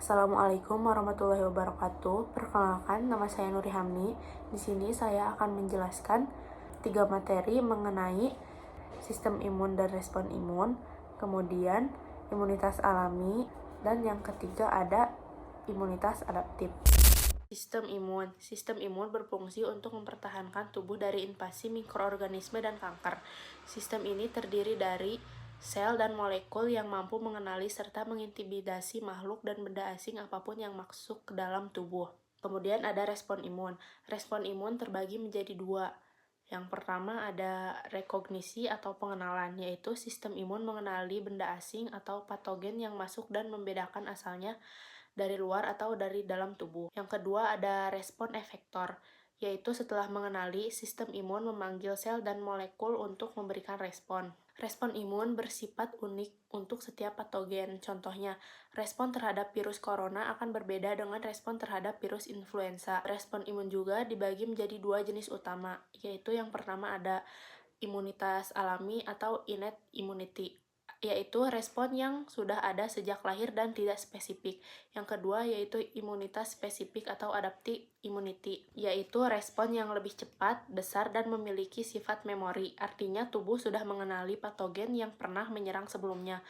Assalamualaikum warahmatullahi wabarakatuh. Perkenalkan, nama saya Nuri Hamni. Di sini saya akan menjelaskan 3 materi mengenai sistem imun dan respon imun, kemudian imunitas alami, dan yang ketiga ada imunitas adaptif. Sistem imun berfungsi untuk mempertahankan tubuh dari invasi mikroorganisme dan kanker. Sistem ini terdiri dari sel dan molekul yang mampu mengenali serta mengintimidasi makhluk dan benda asing apapun yang masuk ke dalam tubuh. Kemudian ada respon imun. Respon imun terbagi menjadi 2. Yang pertama ada rekognisi atau pengenalan, yaitu sistem imun mengenali benda asing atau patogen yang masuk dan membedakan asalnya dari luar atau dari dalam tubuh. Yang kedua ada respon efektor, yaitu setelah mengenali, sistem imun memanggil sel dan molekul untuk memberikan respon. Respon imun bersifat unik untuk setiap patogen. Contohnya, respon terhadap virus corona akan berbeda dengan respon terhadap virus influenza. Respon imun juga dibagi menjadi 2 jenis utama, yaitu yang pertama ada imunitas alami atau innate immunity, yaitu respon yang sudah ada sejak lahir dan tidak spesifik. Yang kedua yaitu imunitas spesifik atau adaptive immunity, yaitu respon yang lebih cepat, besar, dan memiliki sifat memori. Artinya tubuh sudah mengenali patogen yang pernah menyerang sebelumnya.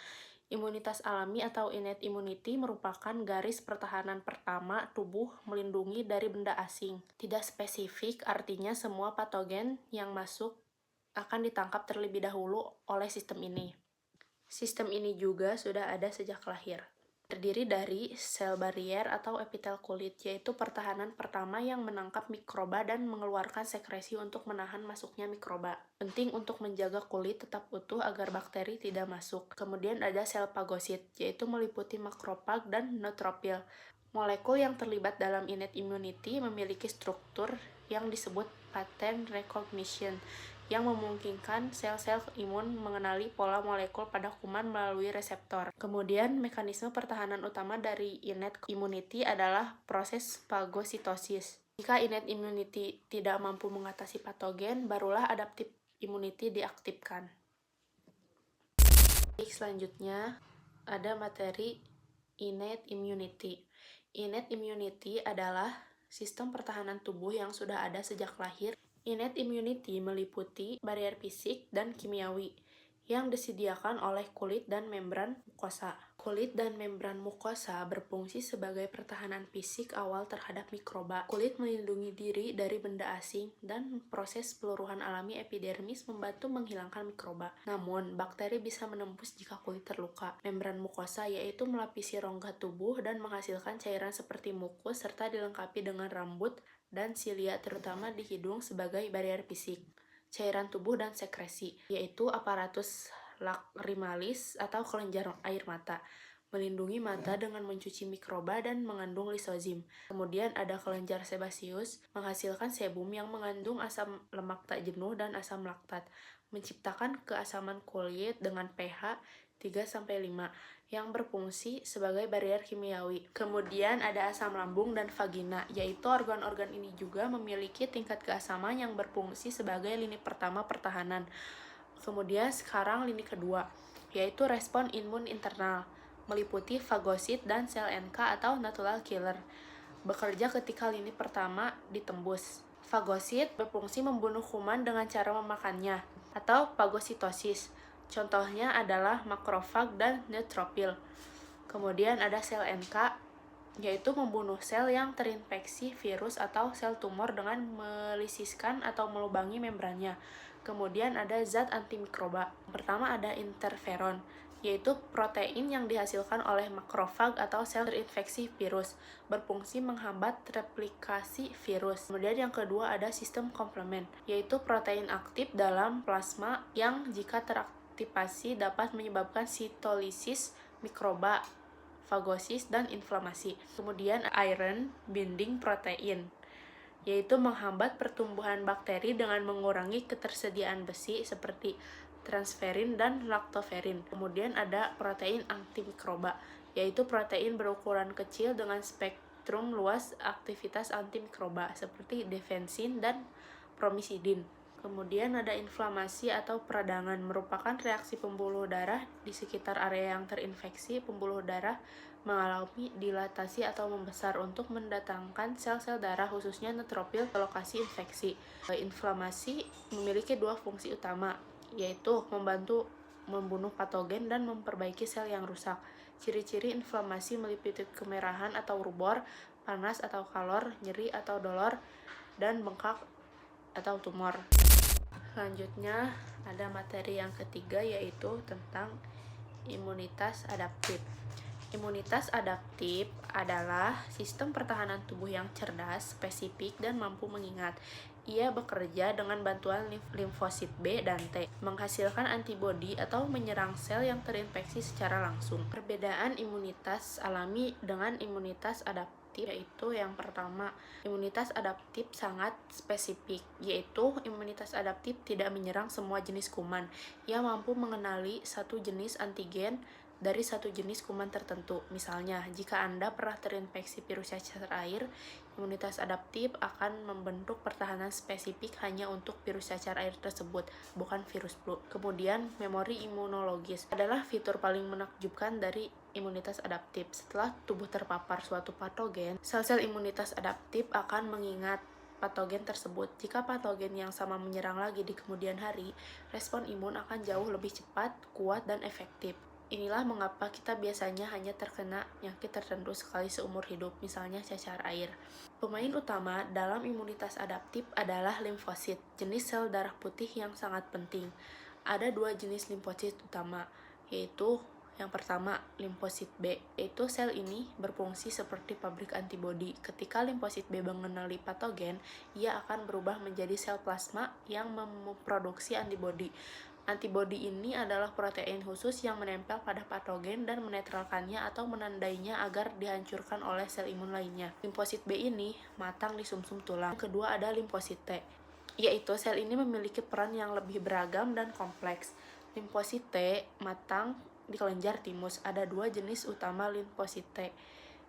Imunitas alami atau innate immunity merupakan garis pertahanan pertama tubuh melindungi dari benda asing. Tidak spesifik artinya semua patogen yang masuk akan ditangkap terlebih dahulu oleh sistem ini. Sistem ini juga sudah ada sejak lahir. Terdiri dari sel barier atau epitel kulit, yaitu pertahanan pertama yang menangkap mikroba dan mengeluarkan sekresi untuk menahan masuknya mikroba. Penting untuk menjaga kulit tetap utuh agar bakteri tidak masuk. Kemudian ada sel fagosit, yaitu meliputi makrofag dan neutrofil. Molekul yang terlibat dalam innate immunity memiliki struktur yang disebut pattern recognition, yang memungkinkan sel-sel imun mengenali pola molekul pada kuman melalui reseptor. Kemudian, mekanisme pertahanan utama dari innate immunity adalah proses fagositosis. Jika innate immunity tidak mampu mengatasi patogen, barulah adaptive immunity diaktifkan. Selanjutnya, ada materi innate immunity. Innate immunity adalah sistem pertahanan tubuh yang sudah ada sejak lahir. Innate immunity meliputi barrier fisik dan kimiawi yang disediakan oleh kulit dan membran mukosa. Kulit dan membran mukosa berfungsi sebagai pertahanan fisik awal terhadap mikroba. Kulit melindungi diri dari benda asing dan proses peluruhan alami epidermis membantu menghilangkan mikroba. Namun, bakteri bisa menembus jika kulit terluka. Membran mukosa yaitu melapisi rongga tubuh dan menghasilkan cairan seperti mukus serta dilengkapi dengan rambut dan silia terutama di hidung sebagai barrier fisik. Cairan tubuh dan sekresi, yaitu aparatus lacrimalis atau kelenjar air mata, melindungi mata dengan mencuci mikroba dan mengandung lisozim. Kemudian ada kelenjar sebaceus, menghasilkan sebum yang mengandung asam lemak tak jenuh dan asam laktat, menciptakan keasaman kulit dengan pH 3-5 yang berfungsi sebagai barrier kimiawi. Kemudian ada asam lambung dan vagina, yaitu organ-organ ini juga memiliki tingkat keasaman yang berfungsi sebagai lini pertama pertahanan. Kemudian sekarang lini kedua, yaitu respon imun internal, meliputi fagosit dan sel NK atau natural killer. Bekerja ketika lini pertama ditembus. Fagosit berfungsi membunuh kuman dengan cara memakannya, atau fagositosis. Contohnya adalah makrofag dan neutrofil. Kemudian ada sel NK, yaitu membunuh sel yang terinfeksi virus atau sel tumor dengan melisiskan atau melubangi membrannya. Kemudian ada zat antimikroba. Pertama ada interferon, yaitu protein yang dihasilkan oleh makrofag atau sel terinfeksi virus, berfungsi menghambat replikasi virus. Kemudian yang kedua ada sistem komplement, yaitu protein aktif dalam plasma yang jika teraktivasi dapat menyebabkan sitolisis mikroba, fagosis, dan inflamasi. Kemudian iron binding protein, yaitu menghambat pertumbuhan bakteri dengan mengurangi ketersediaan besi seperti transferin dan laktoferin. Kemudian ada protein antimikroba, yaitu protein berukuran kecil dengan spektrum luas aktivitas antimikroba seperti defensin dan promisidin. Kemudian ada inflamasi atau peradangan, merupakan reaksi pembuluh darah di sekitar area yang terinfeksi. Pembuluh darah mengalami dilatasi atau membesar untuk mendatangkan sel-sel darah, khususnya neutrofil, ke lokasi infeksi. Inflamasi memiliki dua fungsi utama, yaitu membantu membunuh patogen dan memperbaiki sel yang rusak. Ciri-ciri inflamasi meliputi kemerahan atau rubor, panas atau kalor, nyeri atau dolor, dan bengkak atau tumor. Selanjutnya ada materi yang ketiga, yaitu tentang imunitas adaptif. Imunitas adaptif adalah sistem pertahanan tubuh yang cerdas, spesifik, dan mampu mengingat. Ia bekerja dengan bantuan limfosit B dan T, menghasilkan antibodi atau menyerang sel yang terinfeksi secara langsung. Perbedaan imunitas alami dengan imunitas adaptif yaitu yang pertama, imunitas adaptif sangat spesifik, yaitu imunitas adaptif tidak menyerang semua jenis kuman. Ia mampu mengenali satu jenis antigen dari satu jenis kuman tertentu. Misalnya, jika Anda pernah terinfeksi virus cacar air, imunitas adaptif akan membentuk pertahanan spesifik hanya untuk virus cacar air tersebut, bukan virus flu. Kemudian, memori imunologis adalah fitur paling menakjubkan dari imunitas adaptif. Setelah tubuh terpapar suatu patogen, sel-sel imunitas adaptif akan mengingat patogen tersebut. Jika patogen yang sama menyerang lagi di kemudian hari, respon imun akan jauh lebih cepat, kuat, dan efektif. Inilah mengapa kita biasanya hanya terkena penyakit tertentu sekali seumur hidup, misalnya cacar air. Pemain utama dalam imunitas adaptif adalah limfosit, jenis sel darah putih yang sangat penting. Ada dua jenis limfosit utama, yaitu yang pertama, limfosit B, yaitu sel ini berfungsi seperti pabrik antibodi. Ketika limfosit B mengenali patogen, ia akan berubah menjadi sel plasma yang memproduksi antibodi. Antibodi ini adalah protein khusus yang menempel pada patogen dan menetralkannya atau menandainya agar dihancurkan oleh sel imun lainnya. Limfosit B ini matang di sumsum tulang. Yang kedua ada limfosit T, yaitu sel ini memiliki peran yang lebih beragam dan kompleks. Limfosit T matang di kelenjar timus. Ada dua jenis utama limfosit T.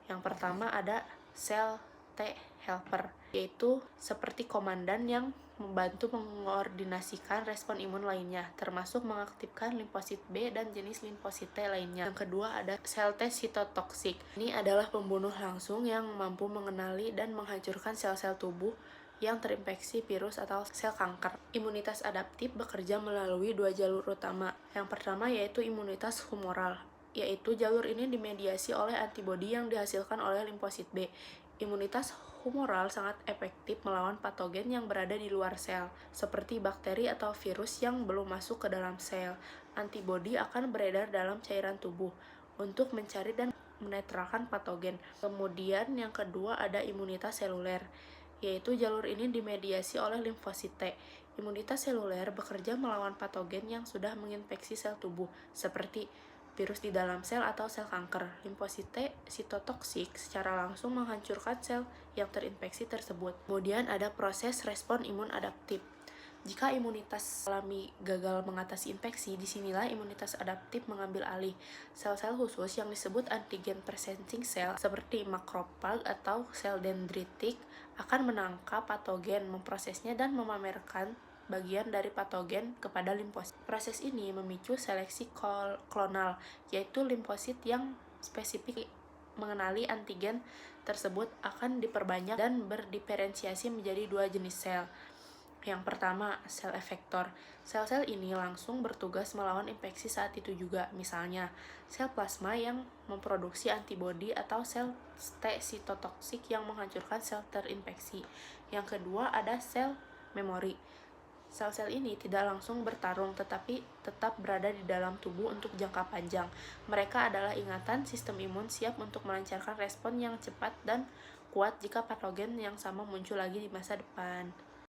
Yang pertama ada sel T helper, yaitu seperti komandan yang membantu mengkoordinasikan respon imun lainnya, termasuk mengaktifkan limfosit B dan jenis limfosit T lainnya. Yang kedua ada sel T sitotoksik. Ini adalah pembunuh langsung yang mampu mengenali dan menghancurkan sel-sel tubuh yang terinfeksi virus atau sel kanker. Imunitas adaptif bekerja melalui dua jalur utama. Yang pertama yaitu imunitas humoral, yaitu jalur ini dimediasi oleh antibodi yang dihasilkan oleh limfosit B. Imunitas humoral sangat efektif melawan patogen yang berada di luar sel, seperti bakteri atau virus yang belum masuk ke dalam sel. Antibodi akan beredar dalam cairan tubuh untuk mencari dan menetralkan patogen. Kemudian yang kedua ada imunitas seluler, yaitu jalur ini dimediasi oleh limfosit T. Imunitas seluler bekerja melawan patogen yang sudah menginfeksi sel tubuh, seperti virus di dalam sel atau sel kanker. Limfosit T sitotoksik secara langsung menghancurkan sel yang terinfeksi tersebut. Kemudian ada proses respon imun adaptif. Jika imunitas alami gagal mengatasi infeksi, disinilah imunitas adaptif mengambil alih. Sel-sel khusus yang disebut antigen presenting cell, seperti makrofag atau sel dendritik, akan menangkap patogen, memprosesnya, dan memamerkan bagian dari patogen kepada limfosit. Proses ini memicu seleksi klonal, yaitu limfosit yang spesifik mengenali antigen tersebut akan diperbanyak dan berdiferensiasi menjadi dua jenis sel. Yang pertama, sel efektor. Sel-sel ini langsung bertugas melawan infeksi saat itu juga. Misalnya, sel plasma yang memproduksi antibodi atau sel T sitotoksik yang menghancurkan sel terinfeksi. Yang kedua ada sel memori. Sel-sel ini tidak langsung bertarung, tetapi tetap berada di dalam tubuh untuk jangka panjang. Mereka adalah ingatan sistem imun siap untuk melancarkan respon yang cepat dan kuat jika patogen yang sama muncul lagi di masa depan.